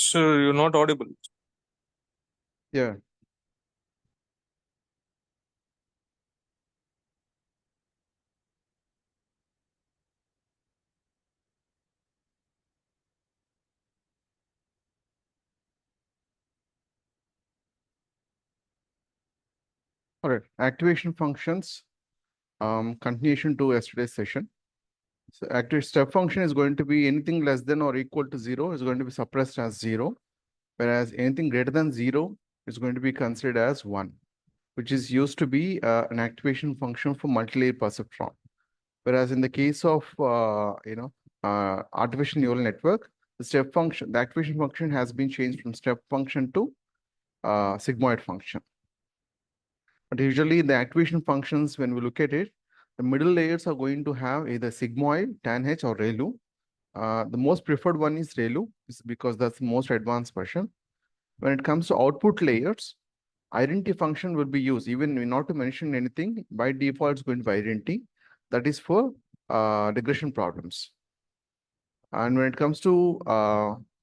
Sir, you're not audible. Yeah. All right. Activation functions. Continuation to yesterday's session. So active step function is going to be anything less than or equal to 0 is going to be suppressed as 0, whereas anything greater than 0 is going to be considered as 1, which is used to be an activation function for multi-layer perceptron. Whereas in the case of artificial neural network, the activation function has been changed from step function to sigmoid function. But usually the activation functions, when we look at it, the middle layers are going to have either sigmoid, tanh, or ReLU. The most preferred one is ReLU, is because that's the most advanced version. When it comes to output layers, identity function will be used. Even not to mention anything, by default, it's going to be identity. That is for regression problems. And when it comes to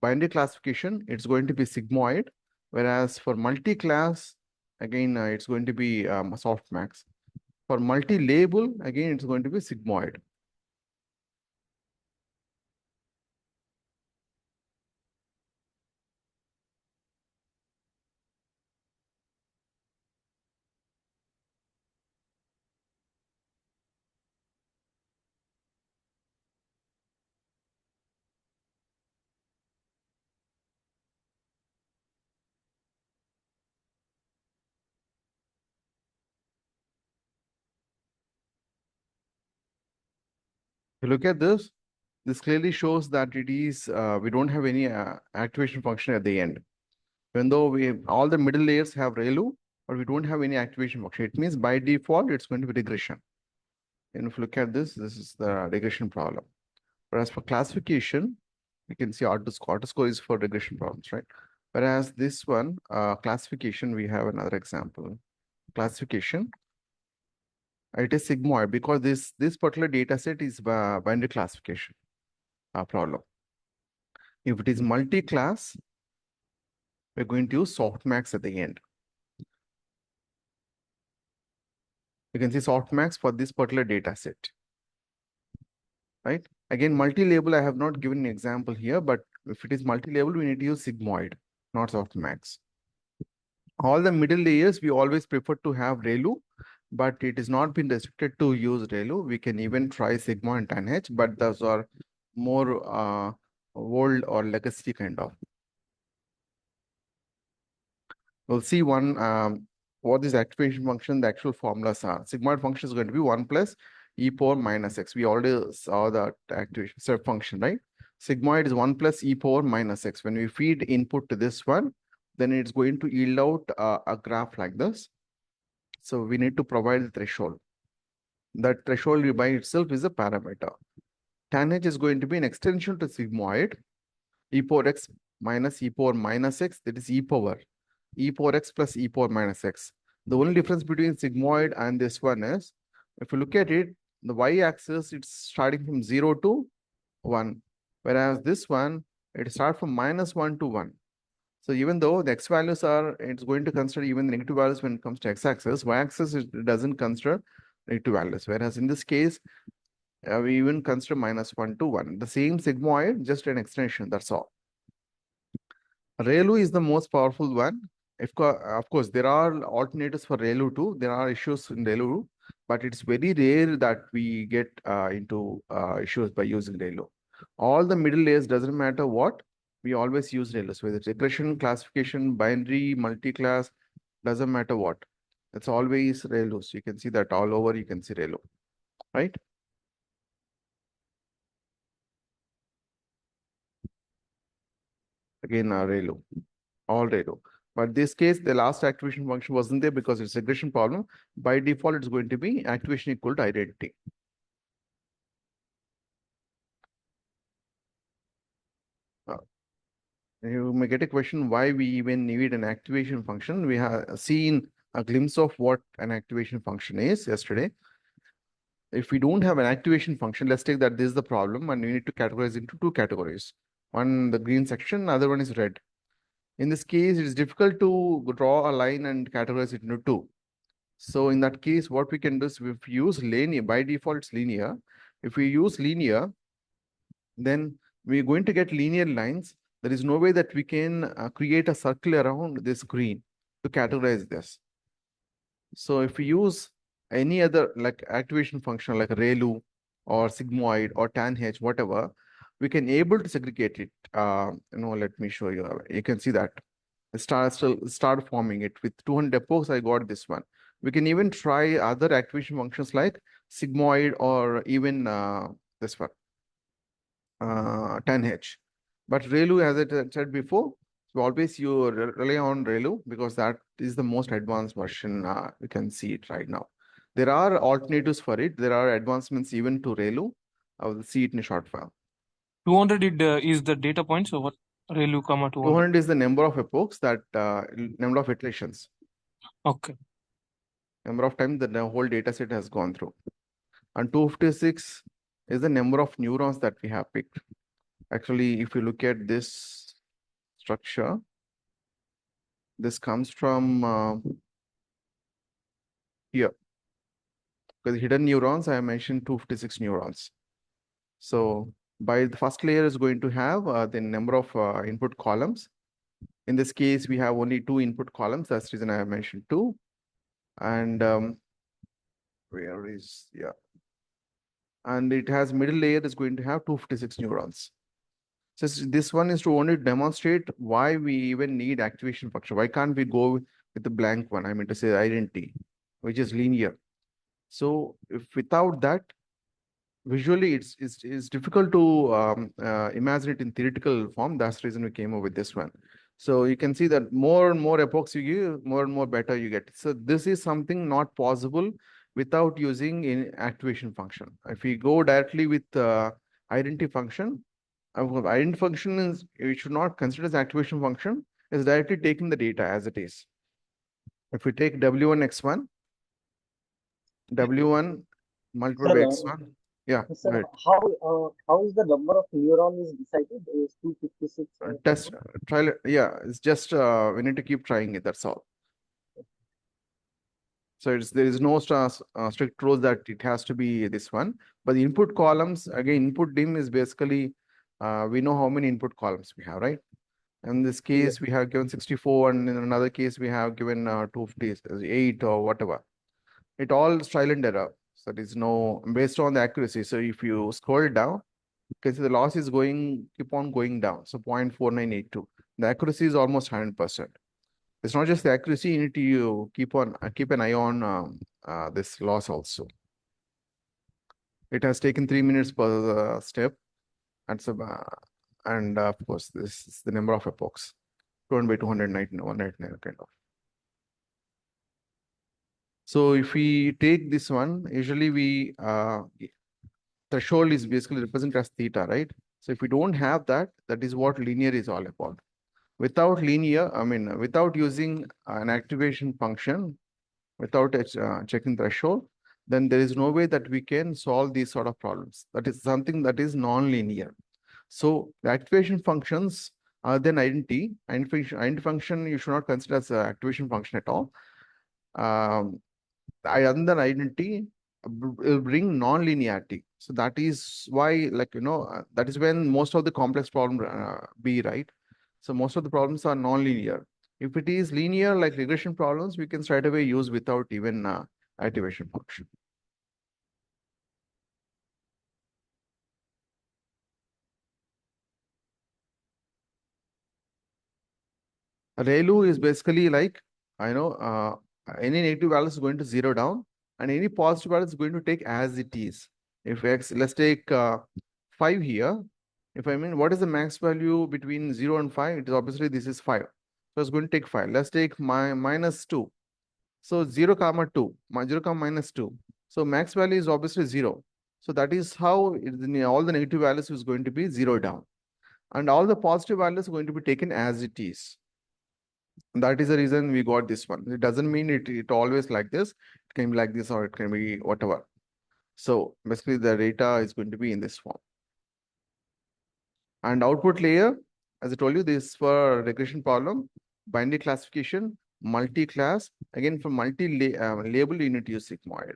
binary classification, it's going to be sigmoid, whereas for multi-class, again, it's going to be softmax. For multi-label, again, it's going to be sigmoid. If you look at this clearly shows that it is, we don't have any activation function at the end. Even though all the middle layers have ReLU, but we don't have any activation function. It means by default, it's going to be regression. And if you look at this is the regression problem. Whereas for classification, you can see autoscore. Autoscore is for regression problems, right? Whereas this one, classification, we have another example. Classification, it is sigmoid because this particular data set is binary classification problem. If it is multi-class, we're going to use softmax at the end. You can see softmax for this particular data set, right? Again, multi-label, I have not given an example here, but if it is multi-label, we need to use sigmoid, not softmax. All the middle layers, we always prefer to have ReLU, but it is not been restricted to use ReLU. We can even try sigma and tanh, but those are more old or legacy kind of. We'll see what is activation function, the actual formulas are. Sigmoid function is going to be 1 plus e power minus x. We already saw that activation step function, right? Sigmoid is 1 plus e power minus x. When we feed input to this one, then it's going to yield out a graph like this. So we need to provide the threshold. That threshold by itself is a parameter. Tanh is going to be an extension to sigmoid, e power x minus e power minus x, that is e power x plus e power minus x. The only difference between sigmoid and this one is, if you look at it, the y-axis, it's starting from 0 to 1, whereas this one, it starts from -1 to 1. So even though the x values are, it's going to consider even the negative values when it comes to x-axis, y-axis it doesn't consider negative values. Whereas in this case, we even consider -1 to 1. The same sigmoid, just an extension, that's all. ReLU is the most powerful one. Of course, there are alternatives for ReLU too. There are issues in ReLU, but it's very rare that we get into issues by using ReLU. All the middle layers, doesn't matter what, we always use ReLU. So whether it's regression, classification, binary, multi-class, doesn't matter what. It's always ReLU. So you can see that all over, you can see ReLU, right? Again, ReLU, all ReLU. But this case, the last activation function wasn't there because it's a regression problem. By default, it's going to be activation equal to identity. You may get a question why we even need an activation function. We have seen a glimpse of what an activation function is yesterday. If we don't have an activation function, let's take that this is the problem and we need to categorize into two categories. One, the green section, other one is red. In this case, it is difficult to draw a line and categorize it into two. So in that case, what we can do is if we use linear, by default it's linear. If we use linear, then we're going to get linear lines. There is no way that we can create a circle around this green to categorize this. So if we use any other like activation function like ReLU or sigmoid or tan H, whatever, we can able to segregate it. Let me show you. You can see that start forming it with 200 epochs. I got this one. We can even try other activation functions like sigmoid or even this one, tan H. But ReLU, as I said before, so always you rely on ReLU because that is the most advanced version. You can see it right now. There are alternatives for it. There are advancements even to ReLU. I will see it in a short while. 200 is the data points, or what? ReLU, 200. 200 is the number of epochs, that number of iterations. Okay. Number of times that the whole data set has gone through. And 256 is the number of neurons that we have picked. Actually, if you look at this structure, this comes from here. Because hidden neurons, I mentioned 256 neurons. So by the first layer is going to have the number of input columns. In this case, we have only two input columns. That's the reason I have mentioned two. And where is, yeah. And it has middle layer is going to have 256 neurons. So this one is to only demonstrate why we even need activation function. Why can't we go with the blank one? I mean to say identity, which is linear. So if without that, visually it's difficult to imagine it in theoretical form. That's the reason we came up with this one. So you can see that more and more epochs you give, more and more better you get. So this is something not possible without using an activation function. If we go directly with identity function, identity function is, we should not consider as activation function, is directly taking the data as it is. If we take W1 X1, W1 multiplied by Sir, X1, yeah, sir, right. how is the number of neuron is decided? Is 256 Test trial, yeah, it's just we need to keep trying it, that's all. So there is no strict rule that it has to be this one. But the input columns, again, input dim is basically we know how many input columns we have, right? In this case, we have given 64, and in another case, we have given 258 or whatever. It all is trial and error. So there is no based on the accuracy. So if you scroll down, because the loss is keep on going down. So 0.4982. The accuracy is almost 100%. It's not just the accuracy, you need to keep an eye on this loss also. It has taken 3 minutes per step. And of course, this is the number of epochs. 200 by 299, 199 kind of. So if we take this one, usually we threshold is basically represented as theta, right? So if we don't have that, that is what linear is all about. Without linear, I mean, without using an activation function, without checking threshold, then there is no way that we can solve these sort of problems. That is something that is non-linear. So the activation functions are then identity. Identity function you should not consider as an activation function at all. Other than identity will bring non-linearity. So that is why, that is when most of the complex problems be, right? So most of the problems are non-linear. If it is linear, like regression problems, we can straight away use without even activation function. ReLU is basically like, any negative value is going to zero down and any positive value is going to take as it is. If X, let's take 5 here. If I mean, what is the max value between 0 and 5? It is obviously this is 5. So it's going to take 5. Let's take minus 2. So 0 comma 2, 0 comma minus 2. So max value is obviously 0. So that is how all the negative values is going to be 0 down. And all the positive values are going to be taken as it is. That is the reason we got this one. It doesn't mean it always like this. It can be like this or it can be whatever. So basically the data is going to be in this form. And output layer, As I told you, this is for regression problem, binary classification, multi-class. Again, for multi-label, you need to use sigmoid.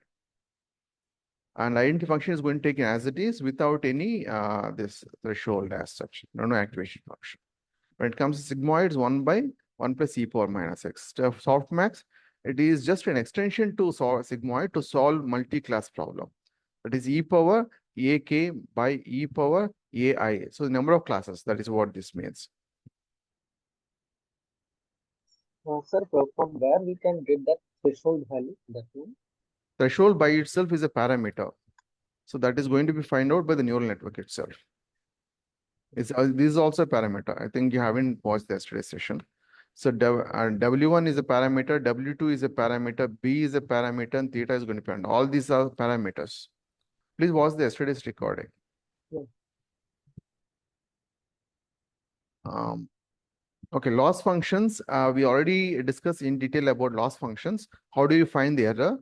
And identity function is going to take it as it is without any this threshold as such. No activation function. When it comes to sigmoids, 1 plus e power minus x. Softmax, it is just an extension to sigmoid to solve multi-class problem. That is e power ak by e power ai. So the number of classes, that is what this means. Sir, from where we can get that threshold value, that one? Threshold by itself is a parameter. So that is going to be found out by the neural network itself. This is also a parameter. I think you haven't watched the yesterday session. So W1 is a parameter, W2 is a parameter, B is a parameter, and theta is going to be parameter. All these are parameters. Please watch the yesterday's recording. Yeah. Okay, loss functions. We already discussed in detail about loss functions. How do you find the error?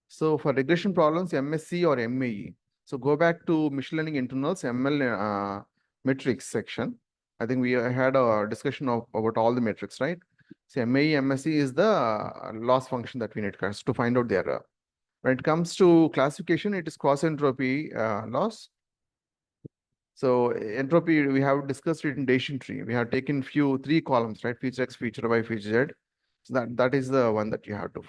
So for regression problems, MSC or MAE. So go back to machine learning internals, ML metrics section. I think we had a discussion about all the metrics, right? So MAE, MSC is the loss function that we need to find out the error. When it comes to classification, it is cross entropy loss. So entropy, we have discussed it in Decision tree. We have taken three columns, right? Feature X, feature Y, feature Z. So that is the one that you have to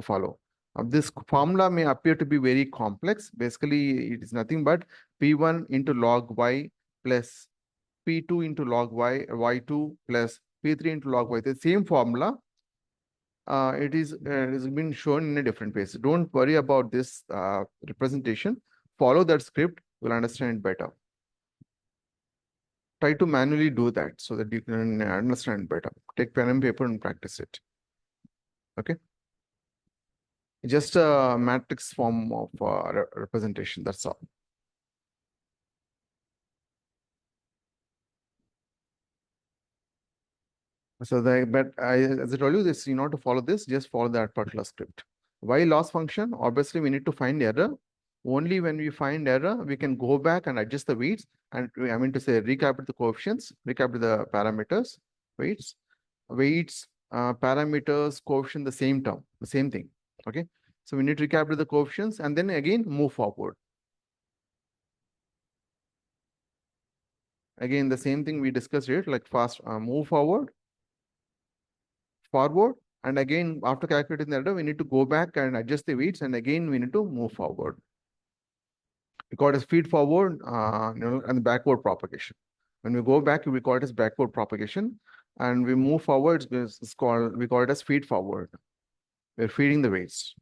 follow. This formula may appear to be very complex. Basically, it is nothing but P1 into log Y plus P2 into log Y, Y2 plus P3 into log Y. The same formula, it is been shown in a different ways. Don't worry about this representation. Follow that script, you'll understand it better. Try to manually do that so that you can understand better. Take pen and paper and practice it. Okay. Just a matrix form of representation. That's all. So as I told you, this you know to follow this, just follow that particular script. Why loss function? Obviously, we need to find error. Only when we find error, we can go back and adjust the weights. And I mean to say, recalculate the coefficients, recalculate the parameters, weights, parameters, coefficient, the same term, the same thing. Okay. So we need to recalculate the coefficients and then again move forward. Again, the same thing we discussed here, like fast move forward, and again, after calculating the error, we need to go back and adjust the weights, and again, we need to move forward. We call it as feed forward, and backward propagation. When we go back, we call it as backward propagation, and we move forward, we call it as feed forward. We're feeding the weights.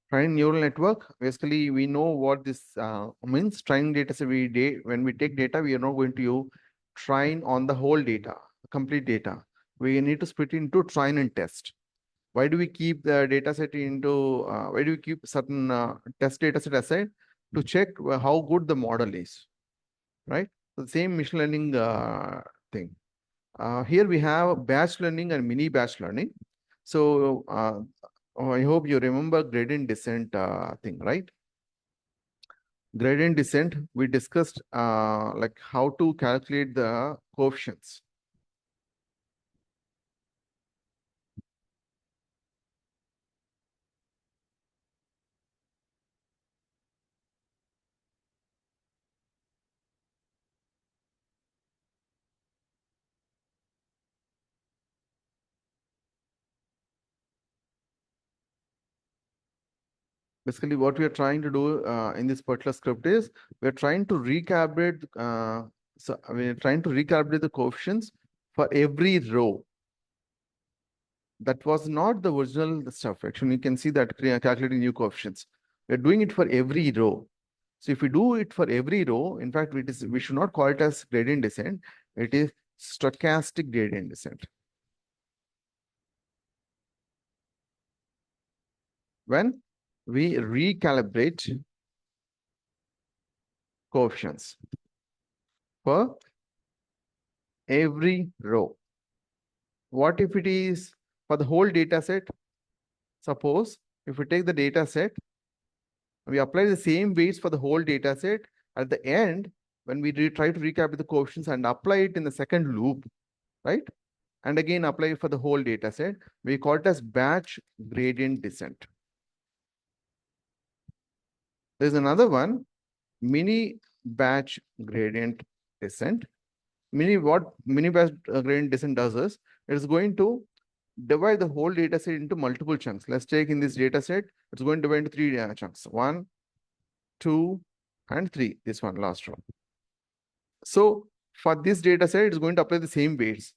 Training neural network, basically, we know what this means. Training data set, when we take data, we are not going to train on the whole data, complete data. We need to split into train and test. Why do we keep the data set why do we keep certain test data set aside? To check how good the model is, right? So the same machine learning thing. Here we have batch learning and mini batch learning. So I hope you remember gradient descent thing, right? Gradient descent, we discussed like how to calculate the coefficients. Basically, what we are trying to do in this particular script is we're trying to recalibrate. So we're trying to recalibrate the coefficients for every row. That was not the original stuff. Actually, you can see that calculating new coefficients. We're doing it for every row. So if we do it for every row, in fact, we should not call it as gradient descent. It is stochastic gradient descent. When we recalibrate coefficients for every row. What if it is for the whole data set? Suppose if we take the data set We apply the same weights for the whole data set. At the end, when we try to recap the coefficients and apply it in the second loop, right? And again, apply it for the whole data set. We call it as batch gradient descent. There's another one, mini batch gradient descent. What mini batch gradient descent does is, it is going to divide the whole data set into multiple chunks. Let's take in this data set, it's going to divide into three chunks. 1, 2, and 3. This one, last row. So for this data set, it's going to apply the same weights.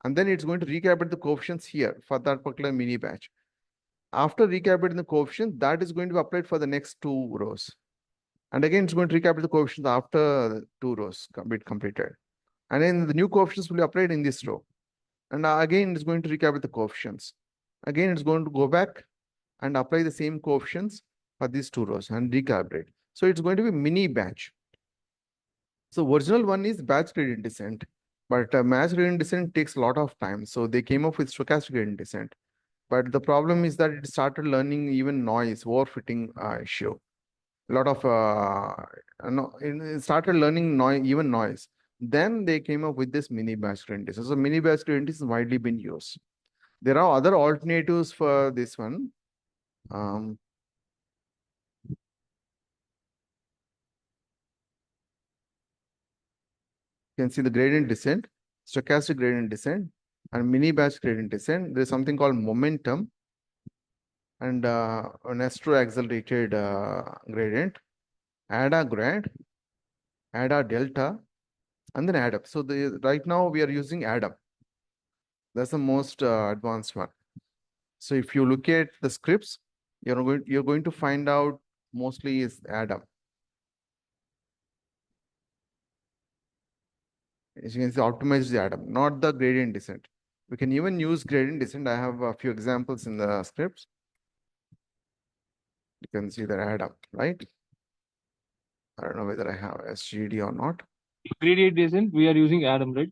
And then it's going to recalibrate the coefficients here for that particular mini batch. After recalibrating the coefficient, that is going to be applied for the next 2 rows. And again, it's going to recalibrate the coefficients after 2 rows completed. And then the new coefficients will be applied in this row. And again, it's going to recalibrate the coefficients. Again, it's going to go back and apply the same coefficients for these 2 rows and recalibrate. So it's going to be mini batch. So original one is batch gradient descent, but match gradient descent takes a lot of time. So they came up with stochastic gradient descent. But the problem is that it started learning even noise, overfitting issue. A lot of no, it started learning noise, even noise. Then they came up with this mini batch gradient descent. So mini batch gradient is widely been used. There are other alternatives for this one. You can see the gradient descent, stochastic gradient descent, and mini batch gradient descent. There's something called momentum and an astro-accelerated gradient, ADA grad, ADA delta, and then ADAM. So right now we are using ADAM. That's the most advanced one. So if you look at the scripts, you're going to find out mostly is ADAM. As you can see, optimize the ADAM, not the gradient descent. We can even use gradient descent. I have a few examples in the scripts. You can see the ADAM, right? I don't know whether I have SGD or not. Gradient descent, we are using Adam, right?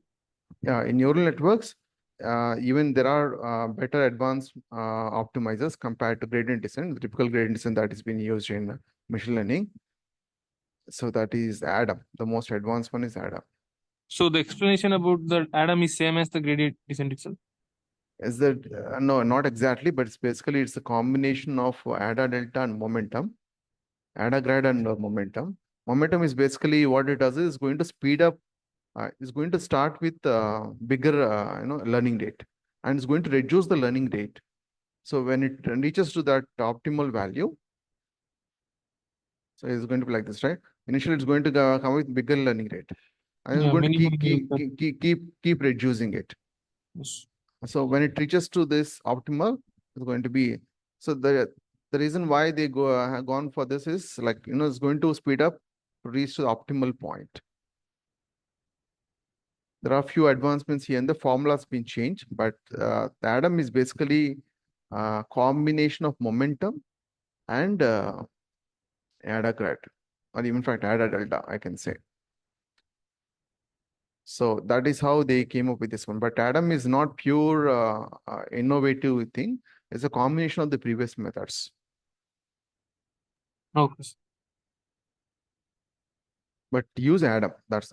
Yeah, in neural networks, even there are better advanced optimizers compared to gradient descent, the typical gradient descent that is being used in machine learning. So that is Adam. The most advanced one is Adam. So the explanation about the Adam is same as the gradient descent itself. Is that no, not exactly, but it's a combination of ADA delta and momentum, ADA grad and momentum. Momentum is basically what it does is going to speed up. It's going to start with bigger, learning rate, and it's going to reduce the learning rate. So when it reaches to that optimal value, so it's going to be like this, right? Initially, it's going to come with bigger learning rate, and it's Yeah, going to minimum is that. keep reducing it. Yes. So when it reaches to this optimal, it's going to be so the reason why they have gone for this is like it's going to speed up to reach to the optimal point. There are a few advancements here, and the formula has been changed, but the Adam is basically a combination of momentum and ADA grad, or even in fact ADA delta, I can say. So that is how they came up with this one. But Adam is not pure innovative thing. It's a combination of the previous methods. Okay. But use Adam. That's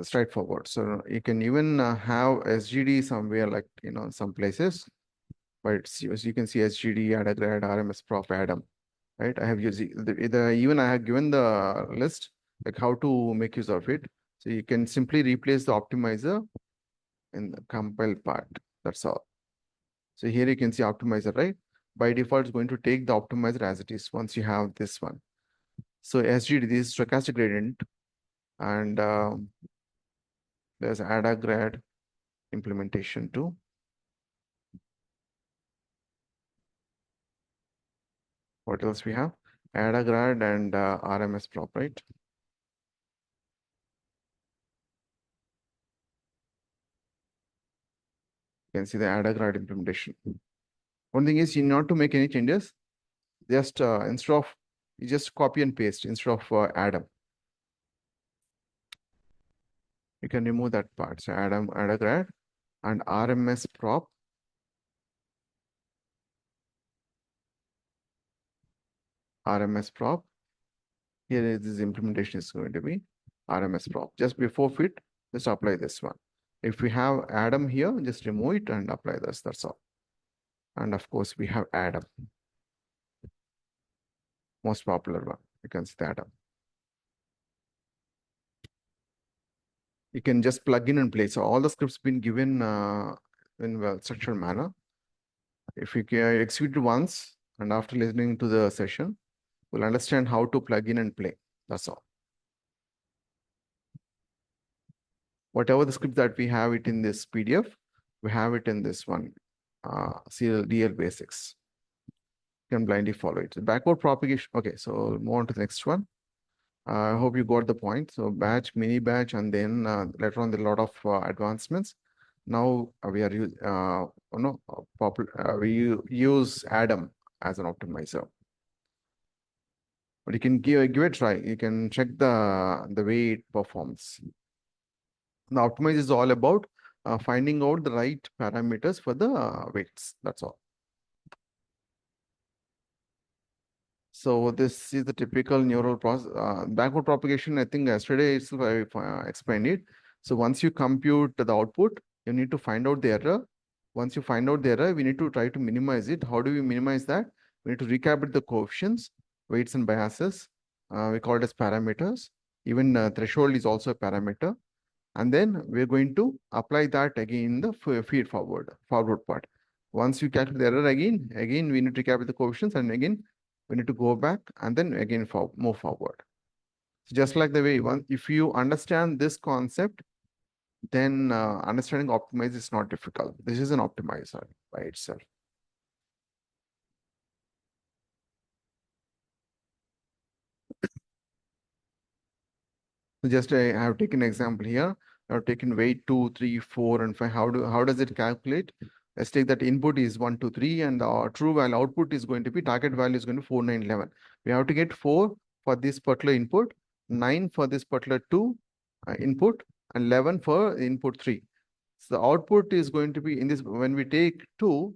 straightforward. So you can even have SGD somewhere, like some places. But you can see SGD, ADA grad, RMS prop, Adam. Right? I have used even I have given the list like how to make use of it. So you can simply replace the optimizer in the compile part. That's all. So here you can see optimizer, right? By default, it's going to take the optimizer as it is once you have this one. So SGD, this is stochastic gradient, and there's ADA grad implementation too. What else we have? ADA grad and RMS prop, right? You can see the ADA grad implementation. One thing is, you not to make any changes. Just instead of you just copy and paste instead of Adam. You can remove that part. So ADA grad and RMS prop. RMS prop. Here is this implementation is going to be RMS prop. Just before fit, just apply this one. If we have Adam here, just remove it and apply this. That's all. And of course, we have Adam, most popular one. You can see the Adam. You can just plug in and play. So all the scripts been given in well structured manner. If you can execute it once and after listening to the session, we'll understand how to plug in and play. That's all. Whatever the script that we have it in this PDF, we have it in this one, DL basics. You can blindly follow it. Backward propagation. Okay, so we'll move on to the next one. I hope you got the point. So batch, mini batch, and then later on, there are a lot of advancements. Now we are we use Adam as an optimizer. But you can give a try. You can check the way it performs. Now, optimize is all about finding out the right parameters for the weights. That's all. So this is the typical neural process. Backward propagation, I think yesterday itself I explained it. So once you compute the output, you need to find out the error. Once you find out the error, we need to try to minimize it. How do we minimize that? We need to recalibrate the coefficients, weights and biases. We call it as parameters. Even threshold is also a parameter. And then we're going to apply that again in the feed forward part. Once you calculate the error again we need to recalibrate the coefficients, and again we need to go back and then again move forward. So just like the way if you understand this concept, then understanding optimize is not difficult. This is an optimizer by itself. So just I have taken an example here. I have taken weight 2, 3, 4, and 5. How does it calculate? Let's take that input is 1, 2, 3, and the true value output is going to be target value is going to be 4, 9, 11. We have to get 4 for this particular input, 9 for this particular 2 input, and 11 for input 3. So the output is going to be in this, when we take 2,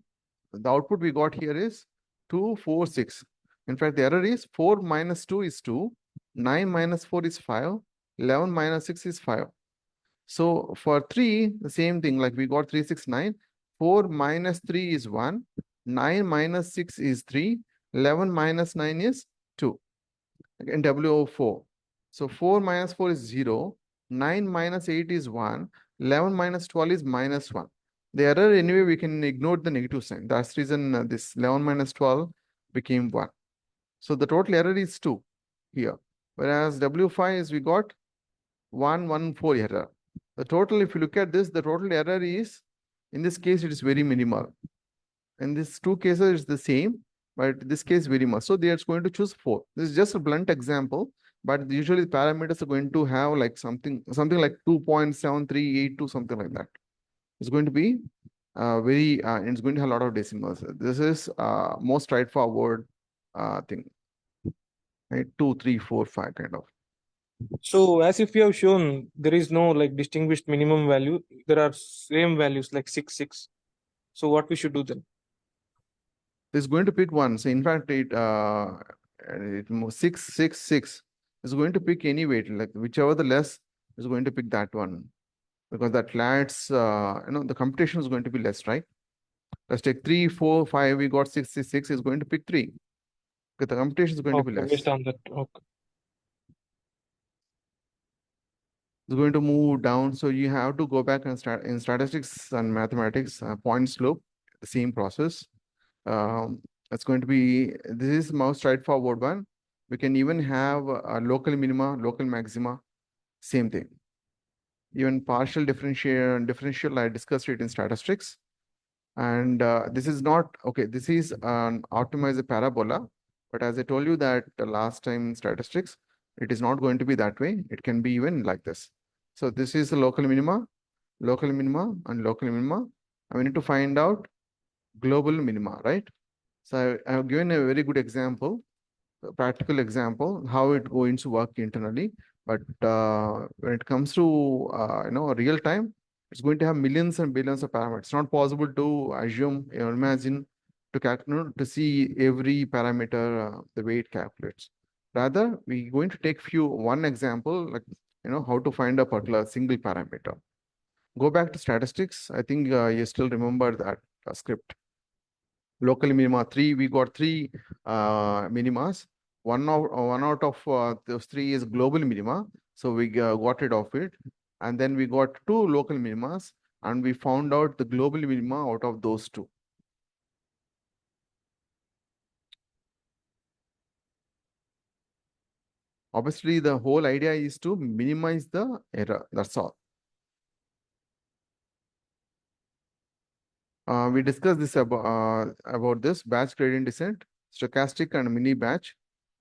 the output we got here is 2, 4, 6. In fact, the error is 4 minus 2 is 2, 9 minus 4 is 5, 11 minus 6 is 5. So for 3, the same thing, like we got 3, 6, 9. 4 minus 3 is 1. 9 minus 6 is 3. 11 minus 9 is 2. Again, WO4. So 4 minus 4 is 0. 9 minus 8 is 1. 11 minus 12 is minus 1. The error, anyway, we can ignore the negative sign. That's the reason this 11 minus 12 became 1. So the total error is 2 here. Whereas W5 is we got 1, 1, 4 error. The total, if you look at this, the total error is, in this case, it is very minimal. In these two cases, it's the same, but this case very much. So they are going to choose 4. This is just a blunt example, but usually the parameters are going to have like something like 2.7382, something like that. It's going to be it's going to have a lot of decimals. This is most straightforward thing, right? 2, 3, 4, 5 kind of. So as if you have shown, there is no like distinguished minimum value. There are same values like 6, 6. So what we should do then? It's going to pick one. So in fact, it 6, 6, 6 is going to pick any weight, like whichever the less is going to pick that one, because that lets the computation is going to be less, right? Let's take 3, 4, 5. We got 6, 6, 6 is going to pick 3. Because the computation is going to be less. Based on that. Okay. It's going to move down. So you have to go back and start in statistics and mathematics, point slope, the same process. It's going to be, this is most straightforward one. We can even have a local minima, local maxima, same thing. Even partial differential, I discussed it in statistics. And this is not, okay, this is an optimized parabola. But as I told you that the last time in statistics, it is not going to be that way. It can be even like this. So this is the local minima, and local minima. And we need to find out global minima, right? So I have given a very good example, a practical example, how it going to work internally. But when it comes to real time, it's going to have millions and billions of parameters. It's not possible to assume, imagine to calculate to see every parameter the way it calculates. Rather, we're going to take one example, like how to find a particular single parameter. Go back to statistics. I think you still remember that script. Local minima 3, we got 3 minimas. One out of those 3 is global minima. So we got rid of it. And then we got 2 local minimas, and we found out the global minima out of those 2. Obviously, the whole idea is to minimize the error. That's all. We discussed this about this batch gradient descent, stochastic and mini batch.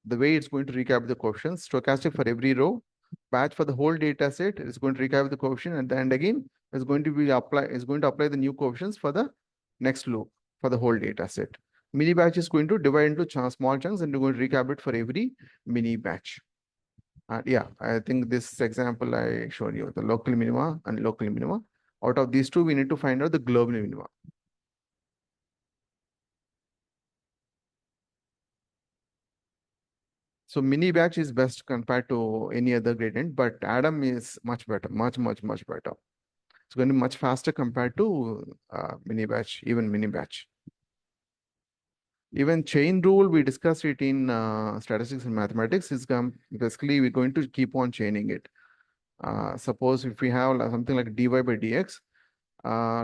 The way it's going to recap the coefficients, stochastic for every row, batch for the whole data set is going to recap the coefficient, and then again is going to apply the new coefficients for the next loop for the whole data set. Mini batch is going to divide into small chunks, and we're going to recap it for every mini batch. Yeah, I think this example I showed you, the local minima and local minima. Out of these 2, we need to find out the global minima. So mini batch is best compared to any other gradient, but Atom is much better, much better. It's going to be much faster compared to mini batch, even mini batch. Even chain rule, we discussed it in statistics and mathematics. Basically, we're going to keep on chaining it. Suppose if we have something like dy by dx,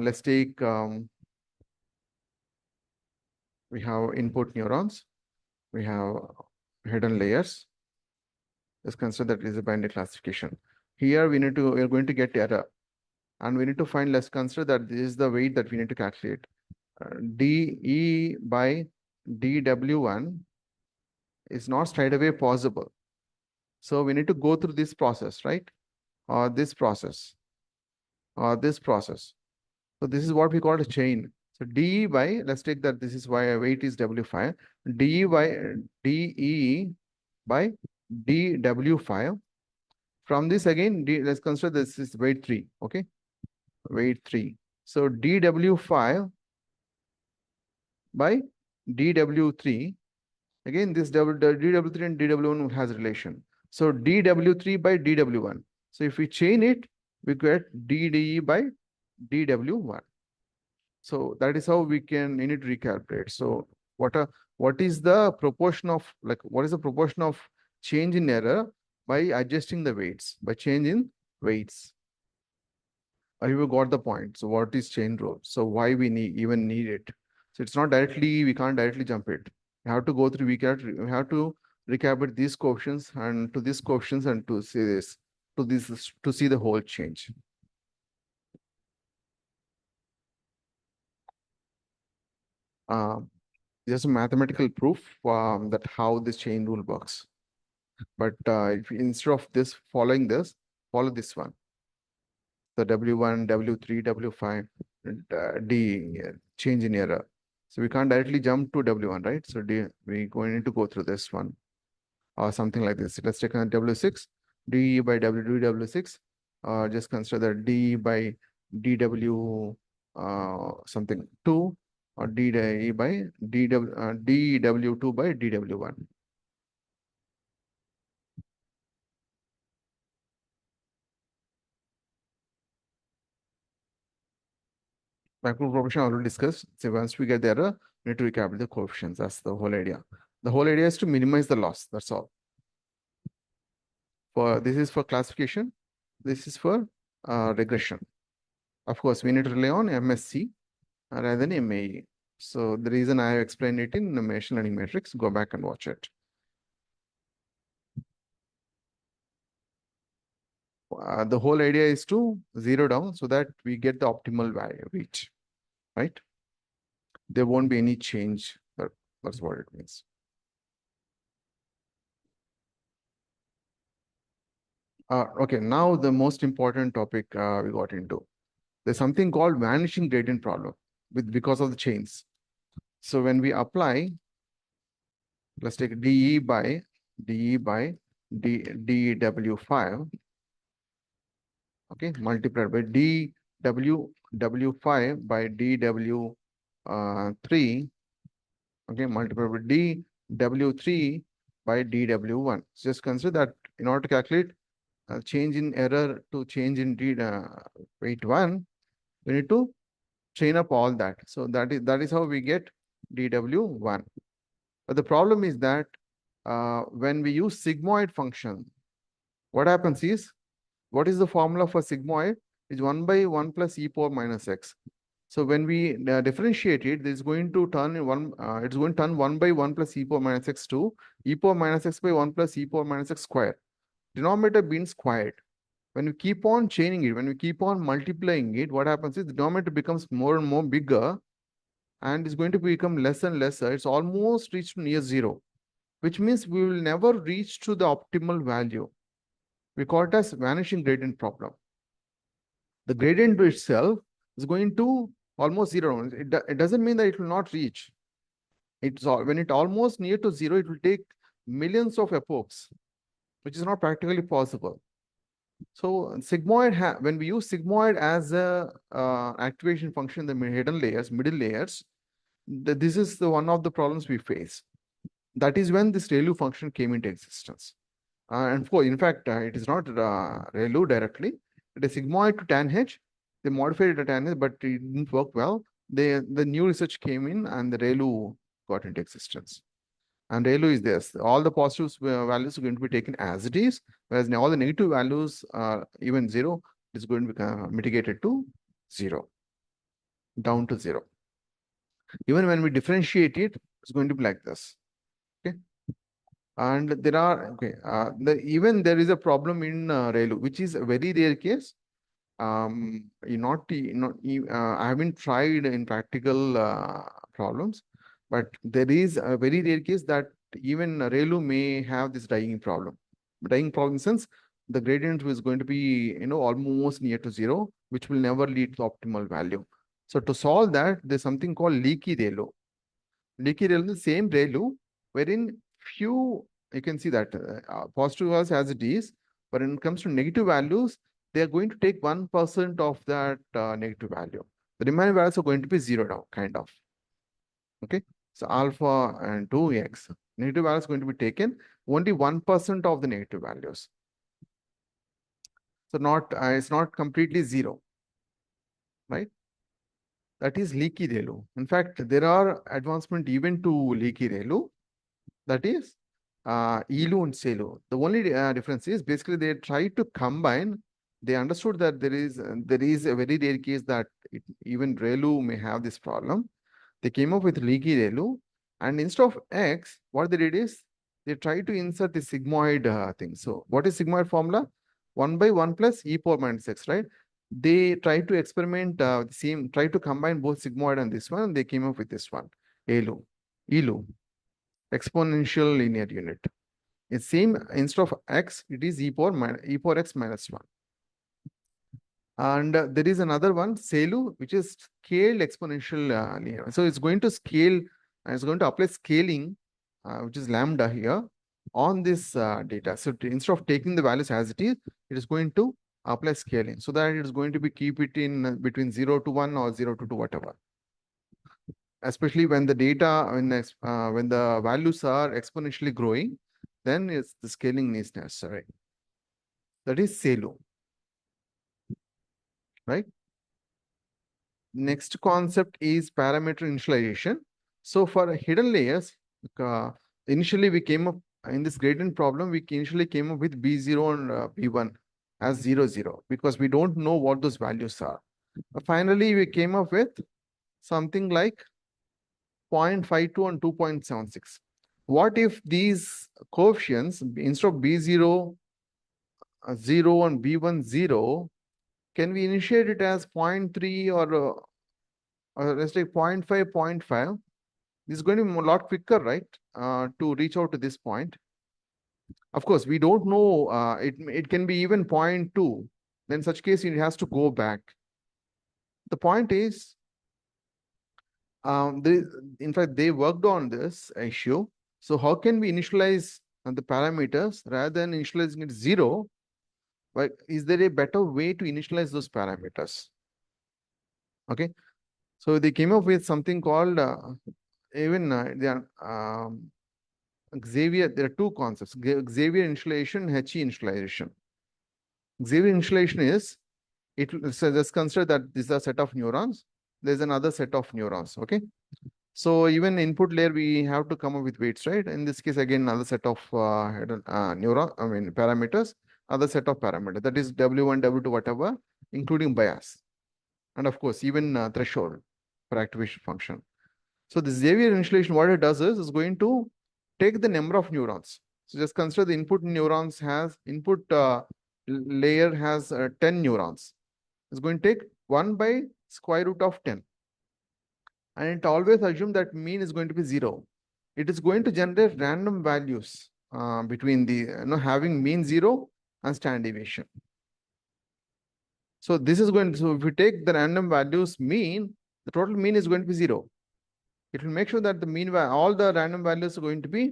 let's take, we have input neurons, we have hidden layers. Let's consider that is a binary classification. Here we're going to get error, and we need to find, let's consider that this is the weight that we need to calculate. dE by dW1 is not straight away possible. So we need to go through this process, right? Or this process, or this process. So this is what we call a chain. So dE by, let's take that this is why weight is W5. dE by dE by dW5. From this again, let's consider this is weight 3, okay? Weight 3. So dW5 by dW3. Again, this dW3 and dW1 has relation. So dW3 by dW1. So if we chain it, we get dDE by dW1. So that is how we need to recalculate. So what is the proportion of, what is the proportion of change in error by adjusting the weights, by change in weights? You got the point. So what is chain rule? So why we even need it? So it's not directly, we can't directly jump it. We have to go through, we have to recalibrate these coefficients and to these coefficients and to see this, to see the whole change. Just a mathematical proof that how this chain rule works. But if instead of this following this, follow this one. The W1, W3, W5, and D change in error. So we can't directly jump to W1, right? So we're going to go through this one or something like this. Let's take a W6, D by W6. Just consider D by DW something 2 or D by DW2 by DW1. Macro proportion already discussed. So once we get the error, we need to recalculate the coefficients. That's the whole idea. The whole idea is to minimize the loss. That's all. This is for classification. This is for regression. Of course, we need to rely on MSC rather than MAE. So the reason I have explained it in the machine learning matrix, go back and watch it. The whole idea is to zero down so that we get the optimal value reach, right? There won't be any change. That's what it means. Okay, now the most important topic we got into. There's something called vanishing gradient problem because of the chains. So when we apply, let's take dE by dW5, okay, multiplied by dW5 by dW3, okay, multiplied by dw3 by dw1. Just consider that in order to calculate change in error to change in weight 1, we need to chain up all that. So that is how we get dw1. But the problem is that when we use sigmoid function, what happens is, what is the formula for sigmoid? Is 1 by 1 plus e power minus x. So when we differentiate it, it's going to turn it's going to turn 1 by 1 plus e power minus x to e power minus x by 1 plus e power minus x square. Denominator being squared. When we keep on chaining it, when we keep on multiplying it, what happens is the denominator becomes more and more bigger and is going to become less and lesser. It's almost reached near zero, which means we will never reach to the optimal value. We call it as vanishing gradient problem. The gradient itself is going to almost zero. It doesn't mean that it will not reach. When it almost near to zero, it will take millions of epochs, which is not practically possible. So sigmoid, when we use sigmoid as a activation function in the hidden layers, middle layers, this is one of the problems we face. That is when this ReLU function came into existence. In fact, it is not ReLU directly. It is sigmoid to tan H. They modified it to tan H, but it didn't work well. The new research came in and the ReLU got into existence. And ReLU is this. All the positive values are going to be taken as it is, whereas all the negative values are even zero, it is going to be mitigated to zero, down to zero. Even when we differentiate it, it's going to be like this. Okay. And there are, even there is a problem in ReLU, which is a very rare case. I haven't tried in practical problems, but there is a very rare case that even ReLU may have this dying problem. Dying problem in the sense the gradient is going to be almost near to zero, which will never lead to optimal value. So to solve that, there's something called leaky ReLU. Leaky ReLU is the same ReLU, wherein few you can see that positive values as it is, but when it comes to negative values, they are going to take 1% of that negative value. The remaining values are going to be zeroed out, kind of. Okay. So alpha and 2x, negative values going to be taken only 1% of the negative values. So it's not completely zero, right? That is leaky ReLU. In fact, there are advancement even to leaky ReLU. That is ELU and CELU. The only difference is basically they try to combine. They understood that there is a very rare case that even ReLU may have this problem. They came up with leaky ReLU, and instead of X, what they did is they tried to insert the sigmoid thing. So what is sigmoid formula? 1 by 1 plus e power minus x, right? They tried to experiment try to combine both sigmoid and this one, and they came up with this one, ELU, exponential linear unit. It's same, instead of x, it is e power x minus 1. And there is another one, CELU, which is scaled exponential linear. So it's going to scale, and it's going to apply scaling, which is lambda here, on this data. So instead of taking the values as it is going to apply scaling. So that it is going to be keep it in between 0 to 1 or 0 to 2, whatever. Especially when the data, when the values are exponentially growing, then the scaling is necessary. That is CELU, right? Next concept is parameter initialization. So for hidden layers, initially we came up in this gradient problem, we initially came up with B0 and B1 as 0, 0, because we don't know what those values are. Finally, we came up with something like 0.52 and 2.76. What if these coefficients, instead of B0, 0 and B1, 0, can we initiate it as 0.3 or let's take 0.5, 0.5? This is going to be a lot quicker, right? To reach out to this point. Of course, we don't know, it can be even 0.2. Then in such case, it has to go back. The point is, in fact, they worked on this issue. So how can we initialize the parameters rather than initializing it 0? But is there a better way to initialize those parameters? Okay. So they came up with something called even Xavier, there are two concepts, Xavier initialization, HE initialization. Xavier initialization is, so just consider that this is a set of neurons. There's another set of neurons, okay? So even input layer, we have to come up with weights, right? In this case, again, another set of parameters, other set of parameters. That is W1, W2, whatever, including bias. And of course, even threshold for activation function. So the Xavier initialization, what it does is going to take the number of neurons. So just consider the input neurons has, input layer has 10 neurons. It's going to take 1 by square root of 10. And it always assume that mean is going to be 0. It is going to generate random values between the, having mean 0 and standard deviation. So this is going to, so if we take the random values mean, the total mean is going to be 0. It will make sure that the mean, all the random values are going to be,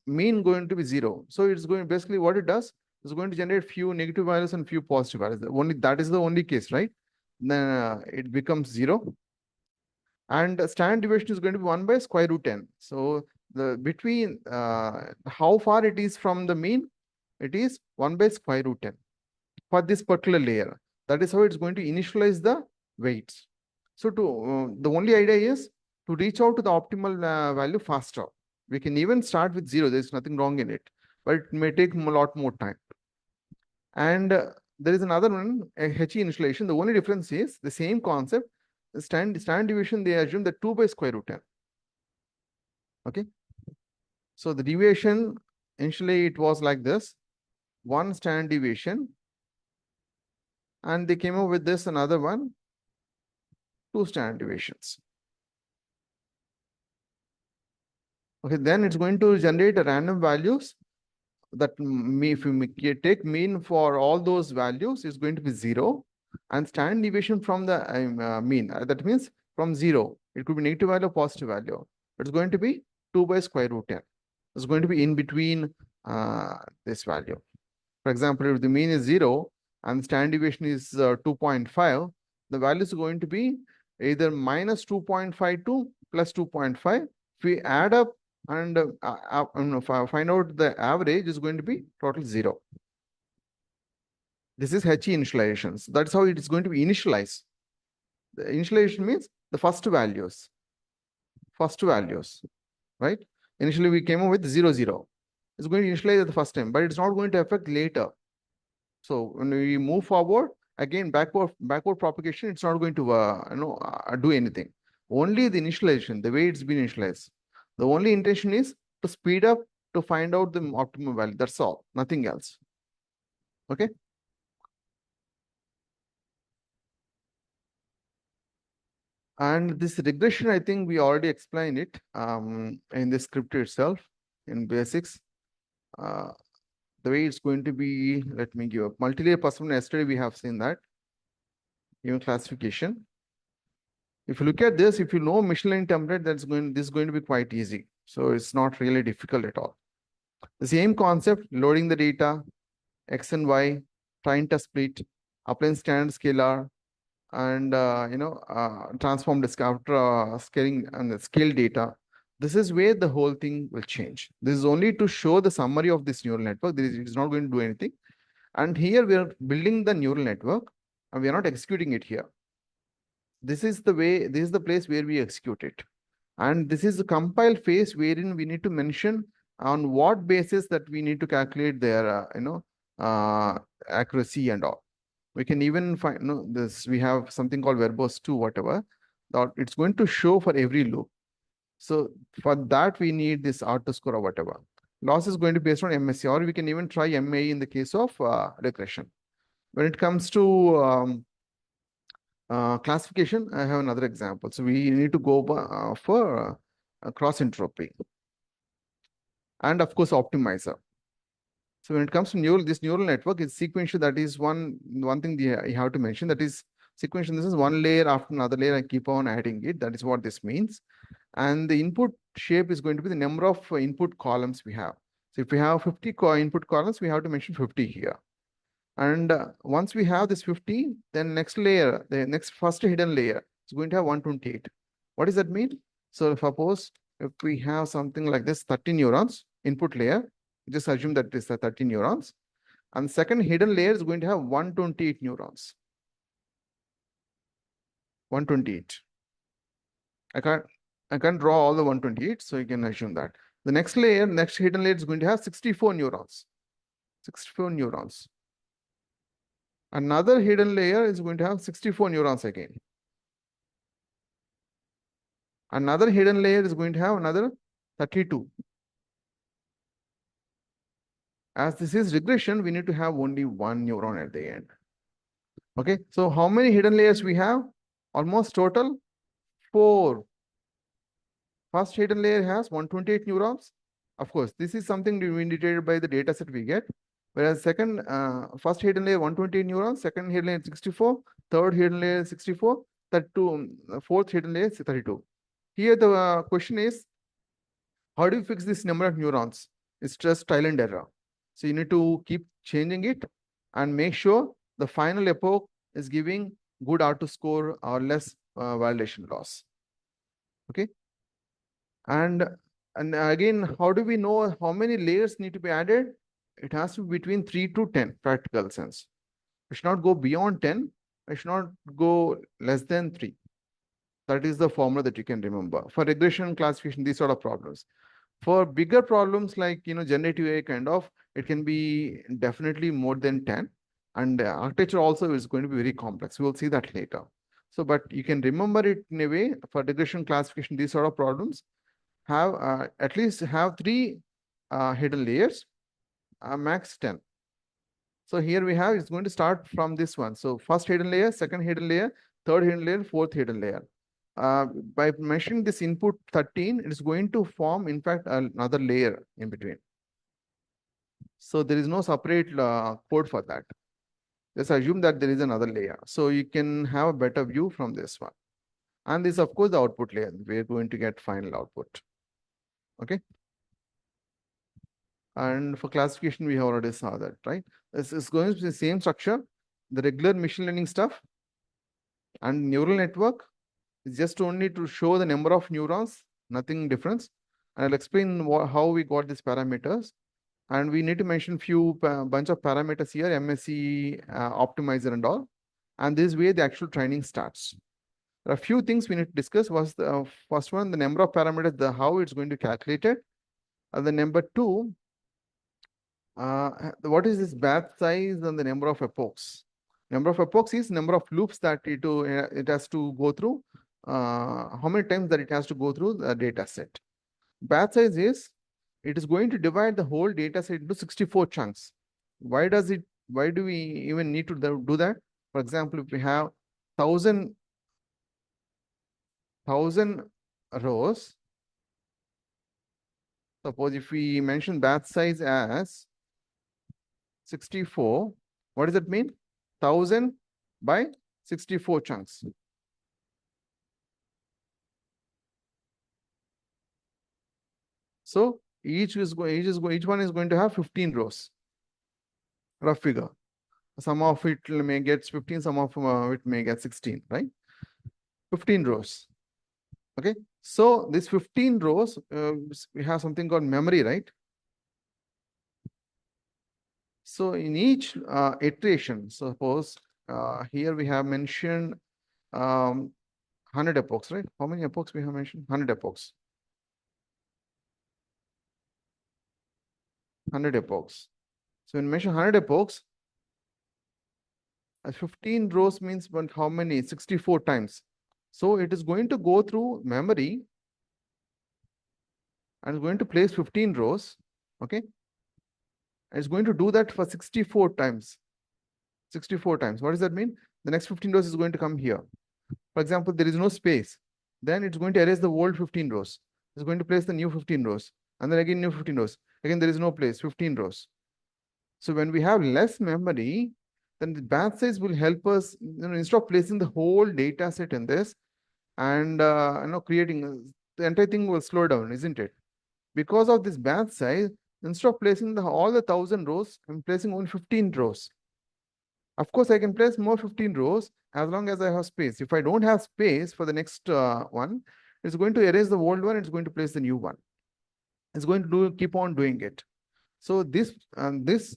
mean going to be 0. So it's going, basically what it does is going to generate few negative values and few positive values. Only that is the only case, right? Then it becomes 0. And standard deviation is going to be 1 by square root 10. So the between how far it is from the mean, it is 1 by square root 10 for this particular layer. That is how it's going to initialize the weights. So to the only idea is to reach out to the optimal value faster. We can even start with 0. There's nothing wrong in it, but it may take a lot more time. And there is another one, a HE initialization. The only difference is the same concept. Standard deviation, they assume that 2 by square root 10. Okay. So the deviation, initially it was like this, 1 standard deviation. And they came up with this, another one, 2 standard deviations. Okay, then it's going to generate a random values that if you take mean for all those values, is going to be 0. And standard deviation from the mean, that means from 0, it could be negative value or positive value. It's going to be 2 by square root 10. It's going to be in between this value. For example, if the mean is 0 and standard deviation is 2.5, the value is going to be either minus 2.5 to plus 2.5. If we add up and find out the average, is going to be total 0. This is HE initializations. That's how it is going to be initialized. The initialization means the first values, right? Initially, we came up with 0, 0. It's going to initialize at the first time, but it's not going to affect later. So when we move forward, again, backward propagation, it's not going to do anything. Only the initialization, the way it's been initialized. The only intention is to speed up to find out the optimum value. That's all, nothing else. Okay. And this regression, I think we already explained it in the script itself in basics. The way it's going to be, let me give up. Multilayer performance, yesterday we have seen that. Even classification. If you look at this, if you know machine learning template, this is going to be quite easy. So it's not really difficult at all. The same concept, loading the data, X and Y, trying to split, applying standard scalar, and transform disk after scaling and the scale data. This is where the whole thing will change. This is only to show the summary of this neural network. It's not going to do anything. And here we are building the neural network and we are not executing it here. This is the place where we execute it. And this is the compile phase wherein we need to mention on what basis that we need to calculate their, accuracy and all. We can even find, this, we have something called verbose 2, whatever, that it's going to show for every loop. So for that, we need this auto score or whatever. Loss is going to be based on MSE, or we can even try MAE in the case of regression. When it comes to classification, I have another example. So we need to go for cross entropy. And of course, optimizer. So when it comes to this neural network is sequential. That is one thing you have to mention. That is sequential. This is one layer after another layer. I keep on adding it. That is what this means. And the input shape is going to be the number of input columns we have. So if we have 50 input columns, we have to mention 50 here. And once we have this 50, then next layer, the next first hidden layer is going to have 128. What does that mean? So suppose if we have something like this, 30 neurons, input layer, just assume that this is 30 neurons. And second hidden layer is going to have 128 neurons. 128. I can't draw all the 128, so you can assume that. The next layer, next hidden layer is going to have 64 neurons. 64 neurons. Another hidden layer is going to have 64 neurons again. Another hidden layer is going to have another 32. As this is regression, we need to have only one neuron at the end. Okay, so how many hidden layers we have? Almost total 4. First hidden layer has 128 neurons. Of course, this is something indicated by the data set we get. Whereas first hidden layer 128 neurons, second hidden layer 64, third hidden layer 64, 32, fourth hidden layer 32. Here the question is, how do you fix this number of neurons? It's just trial and error. So you need to keep changing it and make sure the final epoch is giving good R2 score or less validation loss. Okay. And again, how do we know how many layers need to be added? It has to be between 3 to 10, practical sense. It should not go beyond 10. It should not go less than 3. That is the formula that you can remember. For regression classification, these sort of problems. For bigger problems like, generative AI kind of, it can be definitely more than 10. And architecture also is going to be very complex. We will see that later. So, but you can remember it in a way. For regression classification, these sort of problems have at least have 3 hidden layers, max 10. So here we have, it's going to start from this one. So first hidden layer, second hidden layer, third hidden layer, fourth hidden layer. By measuring this input 13, it is going to form, in fact, another layer in between. So there is no separate code for that. Just assume that there is another layer. So you can have a better view from this one. And this, of course, the output layer. We're going to get final output. Okay. And for classification, we have already saw that, right? This is going to be the same structure, the regular machine learning stuff, and neural network is just only to show the number of neurons, nothing difference. And I'll explain how we got these parameters. And we need to mention few bunch of parameters here, MSE, optimizer and all. And this is where the actual training starts. There are a few things we need to discuss. Was the first one, the number of parameters, how it's going to calculate it. The number 2, what is this batch size and the number of epochs? Number of epochs is number of loops that it has to go through. How many times that it has to go through the data set. Batch size is, it is going to divide the whole data set into 64 chunks. Why do we even need to do that? For example, if we have 1,000 rows, suppose if we mention batch size as 64, what does that mean? 1,000 by 64 chunks. So each one is going to have 15 rows. Rough figure. Some of it may get 15, some of it may get 16, right? 15 rows. Okay. So this 15 rows, we have something called memory, right? So in each iteration, suppose here we have mentioned 100 epochs, right? How many epochs we have mentioned? 100 epochs. 100 epochs. So when we mention 100 epochs, 15 rows means but how many? 64 times. So it is going to go through memory and is going to place 15 rows. Okay. And it's going to do that for 64 times. 64 times. What does that mean? The next 15 rows is going to come here. For example, there is no space. Then it's going to erase the old 15 rows. It's going to place the new 15 rows. And then again, new 15 rows. Again, there is no place, 15 rows. So when we have less memory, then the batch size will help us, instead of placing the whole data set in this and creating the entire thing will slow down, isn't it? Because of this batch size, instead of placing all the 1,000 rows, I'm placing only 15 rows. Of course, I can place more 15 rows as long as I have space. If I don't have space for the next one, It's going to erase the old one. It's going to place the new one. It's going to keep on doing it. So this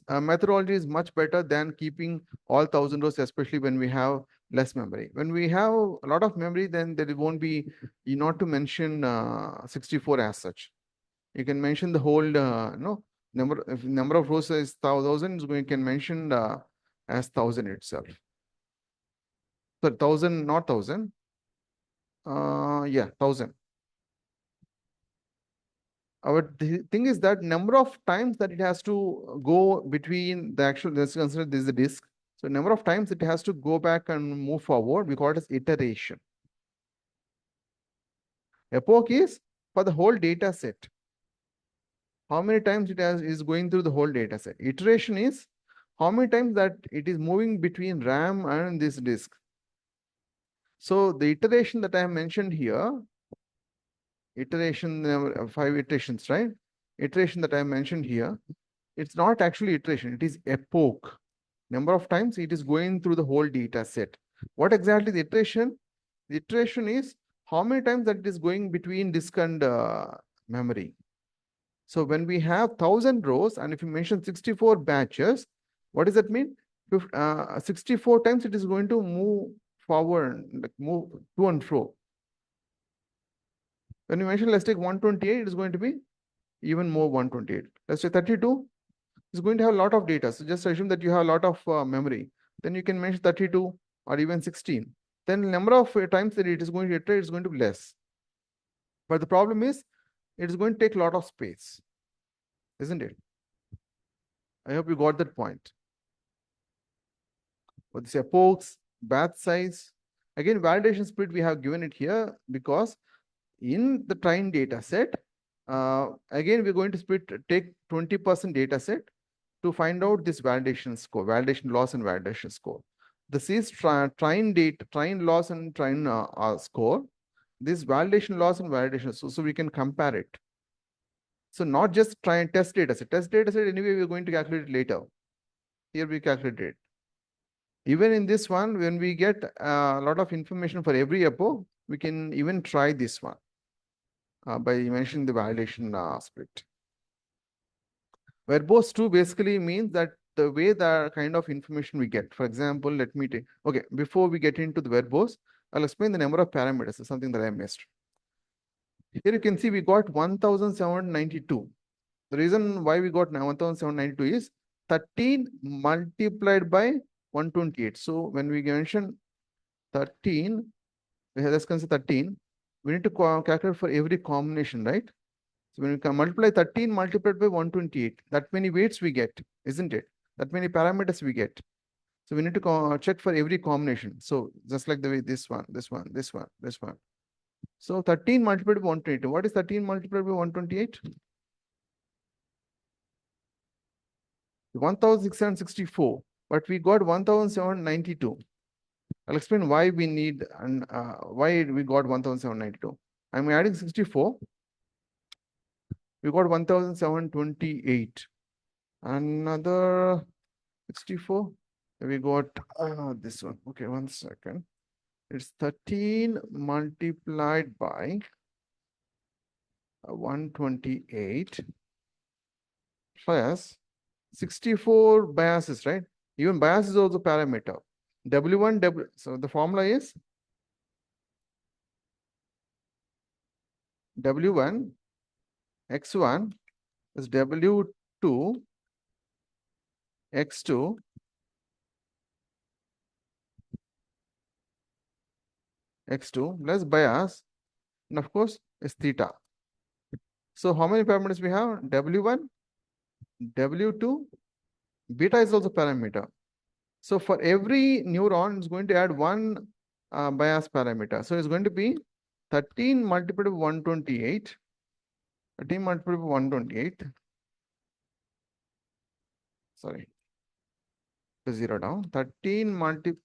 methodology is much better than keeping all 1,000 rows, especially when we have less memory. When we have a lot of memory, then there won't be, not to mention 64 as such. You can mention the whole number. If number of rows is 1,000, you can mention as 1,000 itself. So 1,000, not 1,000. Yeah, 1,000. Our thing is that number of times that it has to go between the actual, let's consider this is the disk. So number of times it has to go back and move forward, we call it as iteration. Epoch is for the whole data set. How many times it is going through the whole data set. Iteration is how many times that it is moving between RAM and this disk. So the iteration that I have mentioned here, iteration, 5 iterations, right? Iteration that I mentioned here, it's not actually iteration, it is epoch. Number of times it is going through the whole data set. What exactly the iteration? The iteration is how many times that it is going between disk and memory. So when we have 1,000 rows, and if you mention 64 batches, what does that mean? 64 times it is going to move forward, like move to and fro. When you mention, let's take 128, it is going to be even more 128. Let's say 32 is going to have a lot of data. So just assume that you have a lot of memory. Then you can mention 32 or even 16. Then number of times that it is going to iterate is going to be less. But the problem is, it is going to take a lot of space, isn't it? I hope you got that point. What this epochs, batch size. Again, validation split, we have given it here because in the trained data set, again, we're going to take 20% data set to find out this validation score, validation loss and validation score. This is train loss and train score. This validation loss and validation, so we can compare it. So not just try and test data set. Test data set anyway, we're going to calculate it later. Here we calculate it. Even in this one, when we get a lot of information for every epoch, we can even try this one by mentioning the validation split. Verbose 2 basically means that the way the kind of information we get. For example, let me take, okay, before we get into the verbose, I'll explain the number of parameters. It's something that I missed. Here you can see we got 1,792. The reason why we got 1,792 is 13 multiplied by 128. So when we mention 13, let's consider 13, we need to calculate for every combination, right? So when we can multiply 13 multiplied by 128, that many weights we get, isn't it? That many parameters we get. So we need to check for every combination. So just like the way this one, this one, this one, this one. So 13 multiplied by 128. What is 13 multiplied by 128? 1,664. But we got 1,792. I'll explain why we need and why we got 1,792. I'm adding 64. We got 1,728. Another 64. We got this one. Okay, 1 second. It's 13 multiplied by 128 plus 64 biases, right? Even bias is also parameter. W1, W. So the formula is W1 X1 is W2 X2 X2 plus bias, and of course is theta. So how many parameters we have? W1, W2, beta is also parameter. So for every neuron, it's going to add one bias parameter. So it's going to be 13 multiplied by 128. 13 multiplied by 128. Sorry. To 0 down. 13 multiplied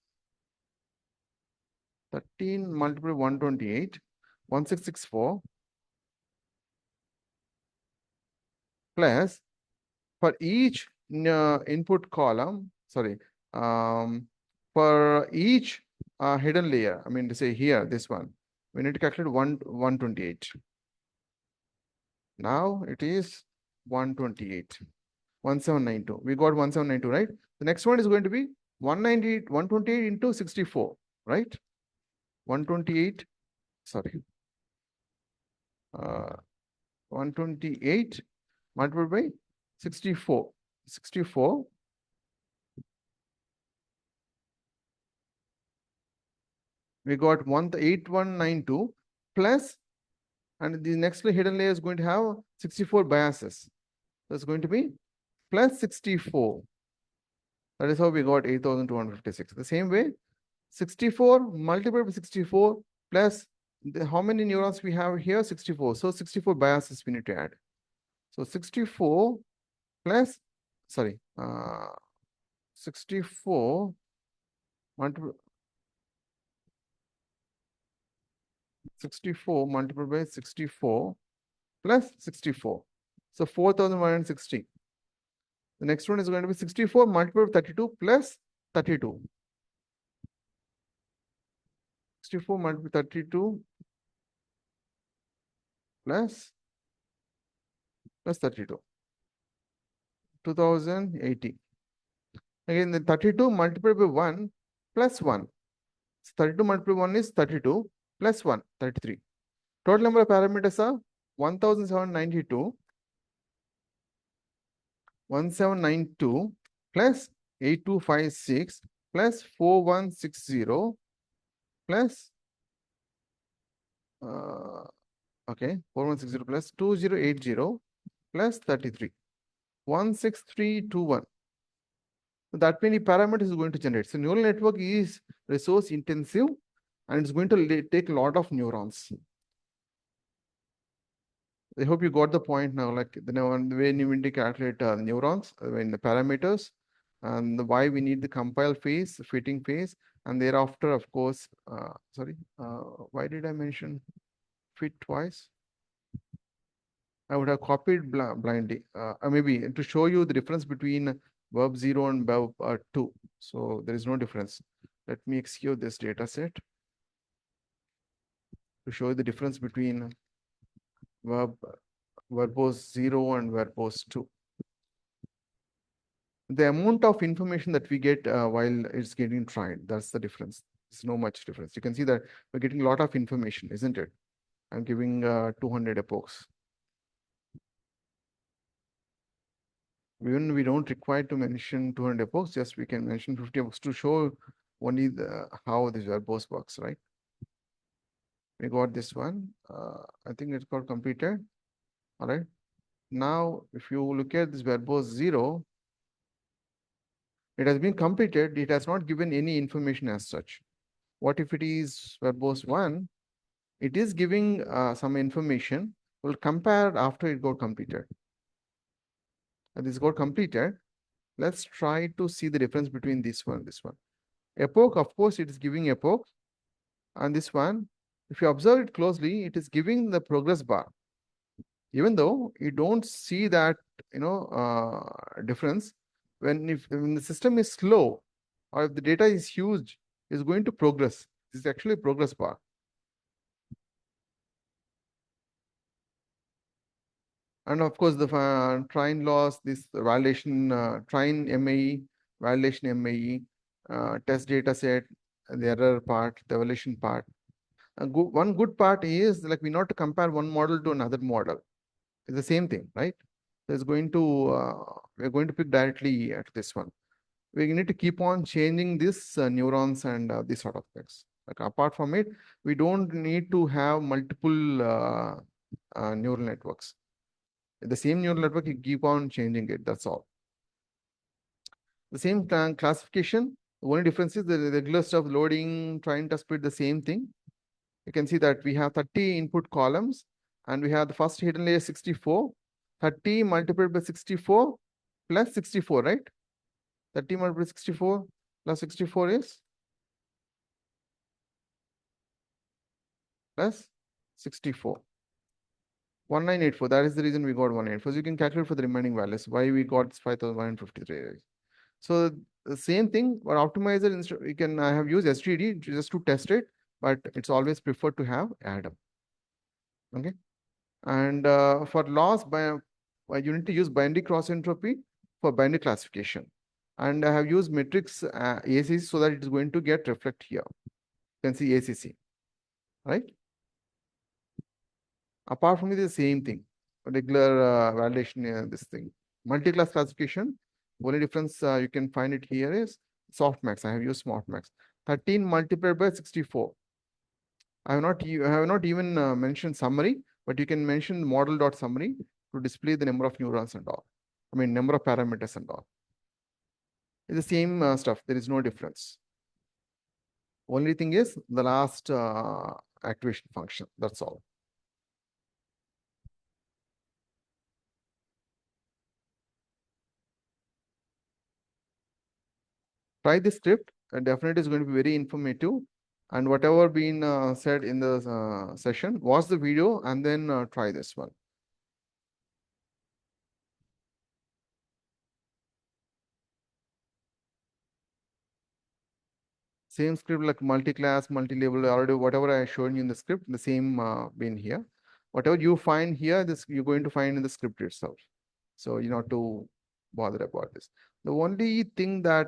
by 128. 1664 plus for each input column, sorry, for each hidden layer, I mean to say here, this one, We need to calculate 128. Now it is 128. 1792. We got 1792, right? The next one is going to be 198, 128 into 64, right? 128, sorry. 128 multiplied by 64. 64. We got 8192 plus, and the next hidden layer is going to have 64 biases. That's going to be plus 64. That is how we got 8256. The same way, 64 multiplied by 64 plus how many neurons we have here? 64. So 64 biases we need to add. So 64 plus, sorry, 64 multiplied by 64 plus 64. So 4160. The next one is going to be 64 multiplied by 32 plus 32. 64 multiplied by 32 plus 32. 2080. Again, the 32 multiplied by 1 plus 1. So 32 multiplied by 1 is 32 plus 1, 33. Total number of parameters are 1792. 1792 plus 8256 plus 4160 plus okay, 4160 plus 2080 plus 33. 16321. So that many parameters is going to generate. So neural network is resource intensive and it's going to take a lot of neurons. I hope you got the point now, like the way you need to calculate neurons, when the parameters, and why we need the compile phase, fitting phase, and thereafter, of course, why did I mention fit twice? I would have copied blindly, maybe to show you the difference between verb 0 and verb 2. So there is no difference. Let me execute this data set to show you the difference between verbose 0 and verbose 2. The amount of information that we get while it's getting tried, that's the difference. There's no much difference. You can see that we're getting a lot of information, isn't it? I'm giving 200 epochs. Even we don't require to mention 200 epochs, just we can mention 50 epochs to show only how this verbose works, right? We got this one. I think it's got completed. All right. Now, if you look at this verbose 0, it has been completed. It has not given any information as such. What if it is verbose 1? It is giving some information. We'll compare after it got completed. And this got completed. Let's try to see the difference between this one and this one. Epoch, of course, it is giving epoch. And this one, if you observe it closely, it is giving the progress bar. Even though you don't see that, difference, when the system is slow or if the data is huge, it's going to progress. This is actually a progress bar. And of course, the train loss, this validation, train MAE, validation MAE, test data set, the error part, the evaluation part. One good part is like we not to compare one model to another model. It's the same thing, right? So it's going to, we're going to pick directly at this one. We need to keep on changing this neurons and these sort of things. Like apart from it, we don't need to have multiple neural networks. The same neural network, you keep on changing it, that's all. The same classification, the only difference is the regular stuff, loading, trying to split the same thing. You can see that we have 30 input columns and we have the first hidden layer 64, 30 multiplied by 64 plus 64, right? 30 multiplied by 64 plus 64 is plus 64. 1984. That is the reason we got 184. So you can calculate for the remaining values. Why we got 5153. So the same thing, but optimizer instead we can I have used STD just to test it. but it's always preferred to have add-up. Okay. And for loss, you need to use binary cross entropy for binary classification. And I have used matrix ACC so that it is going to get reflect here. You can see ACC, right? Apart from it, the same thing. Regular validation, this thing. Multi-class classification. Only difference you can find it here is softmax. I have used softmax. 13 multiplied by 64. I have not even mentioned summary, but you can mention model.summary to display the number of neurons and all. I mean, number of parameters and all. It's the same stuff. There is no difference. Only thing is the last activation function. That's all. Try the script. Definitely is going to be very informative. And whatever been said in the session, watch the video and then try this one. Same script like multi-class, multi-level, already whatever I showed you in the script, the same been here. Whatever you find here, this you're going to find in the script itself. So you not to bother about this. The only thing that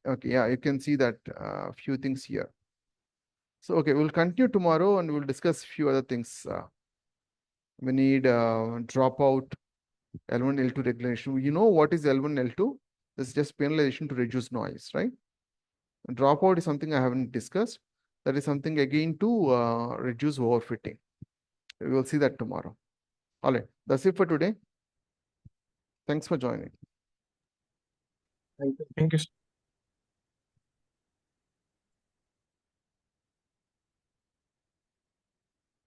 okay, yeah, you can see that few things here. So okay, we'll continue tomorrow and we'll discuss few other things. We need dropout, L1, L2 regulation. You know what is L1, L2? This is just penalization to reduce noise, right? Dropout is something I haven't discussed. That is something again to reduce overfitting. We will see that tomorrow. All right, that's it for today. Thanks for joining. Thank you. Thank you.